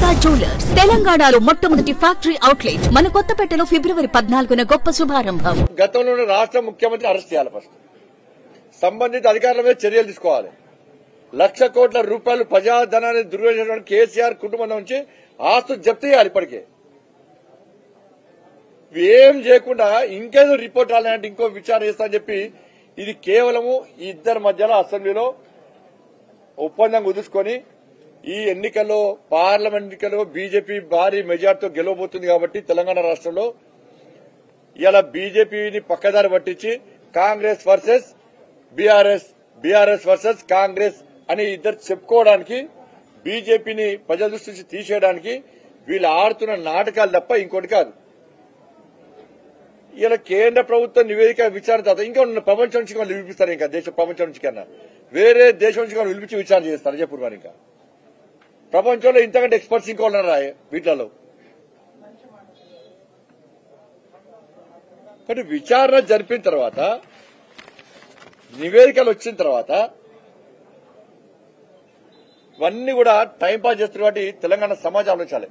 Durga jewellers తెలంగాణలో మొట్టమొదటి factory outlet మన కొత్తపేటలో ఫిబ్రవరి 14న గొప్ప శుభారంభం. గతంలో రాష్ట్ర ముఖ్యమంత్రి అరెస్ట్ చేయాలి. ఫస్ట్ సంబంధిత అధికారుల మీద చర్యలు తీసుకోవాలి. 1,00,000 కోట్ల రూపాయలు ప్రజాధనాన్ని దుర్వినియోగం కేసీఆర్ కుటుంబం నుంచి ఆస్తులు జప్తు చేయాలి. ఇప్పటికే ఏం చేయకుండా ఇంకేదో రిపోర్ట్ రాలంటే ఇంకో విచారణ చేస్తానని చెప్పి ఇది కేవలము ఈ ఇద్దరి మధ్యలో అసెంబ్లీలో ఒప్పందం కుదుర్చుకొని ఈ ఎన్నికల్లో పార్లమెంట్ ఎన్నికల్లో బీజేపీ భారీ మెజార్టీతో గెలవబోతుంది కాబట్టి తెలంగాణ రాష్ట్రంలో ఇలా బీజేపీని పక్కదారి పట్టించి Congress versus BRS versus Congress అని ఇద్దరు చెప్పుకోవడానికి బీజేపీని ప్రజల దృష్టి నుంచి తీసేయడానికి వీళ్ళు ఆడుతున్న నాటకాలు తప్ప ఇంకోటి కాదు. ఇలా కేంద్ర ప్రభుత్వ నివేదిక విచారణ తర్వాత ఇంకా ప్రపంచం నుంచి వాళ్ళు పిలిపిస్తారు. ఇంకా ప్రపంచం నుంచి కన్నా వేరే దేశం నుంచి వాళ్ళు పిలిపించి విచారణ చేస్తారు. చెప్పు మరి ఇంకా ప్రపంచంలో ఇంతకంటే ఎక్స్పర్ట్స్ ఇంకా ఉన్నారా వీటిలో? కానీ విచారణ జరిపిన తర్వాత నివేదికలు వచ్చిన తర్వాత ఇవన్నీ కూడా టైంపాస్ చేస్తున్న వాటి తెలంగాణ సమాజం ఆలోచించాలి.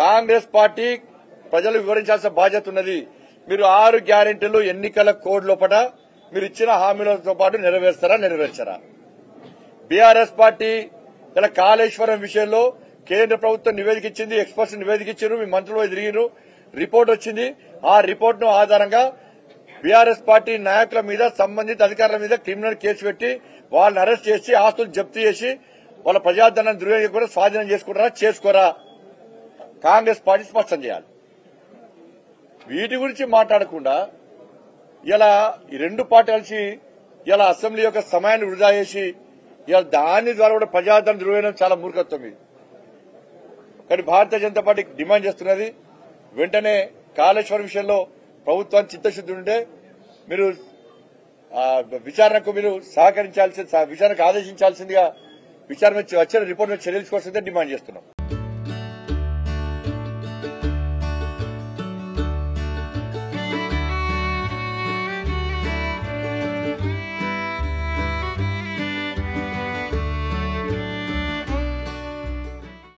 కాంగ్రెస్ పార్టీ ప్రజలు వివరించాల్సిన బాధ్యత ఉన్నది. మీరు 6 గ్యారెంటీలు ఎన్నికల కోడ్ లోపల మీరు ఇచ్చిన హామీలతో పాటు నెరవేర్చరా? బీఆర్ఎస్ పార్టీ ఇలా కాళేశ్వరం విషయంలో కేంద్ర ప్రభుత్వం నివేదిక ఇచ్చింది, ఎక్స్పర్ట్స్ నివేదిక ఇచ్చారు, మీ మంత్రులు తిరిగిరు, రిపోర్ట్ వచ్చింది. ఆ రిపోర్ట్ ను ఆధారంగా బీఆర్ఎస్ పార్టీ నాయకుల మీద సంబంధిత అధికారుల మీద క్రిమినల్ కేసు పెట్టి వాళ్ళని అరెస్ట్ చేసి ఆస్తులు జప్తు చేసి వాళ్ళ ప్రజాధనాన్ని దుర్వినియోగం కూడా స్వాధీనం చేసుకోరా? కాంగ్రెస్ పార్టీ స్పష్టం చేయాలి. వీటి గురించి మాట్లాడకుండా ఇలా ఈ రెండు పార్టీ కలిసి ఇలా అసెంబ్లీ యొక్క సమయాన్ని వృధా చేసి ఇలా దాని ద్వారా కూడా ప్రజాధనం దుర్వినియోగం చాలా మూర్ఖత్వం ఇది. కానీ భారతీయ జనతా పార్టీ డిమాండ్ చేస్తున్నది వెంటనే కాళేశ్వరం విషయంలో ప్రభుత్వానికి చిత్తశుద్ది ఉంటే మీరు విచారణకు మీరు విచారణకు ఆదేశించాల్సిందిగా విచారణ వచ్చిన రిపోర్ట్ మీద చర్యలు తీసుకోవాల్సిందే డిమాండ్ చేస్తున్నాం.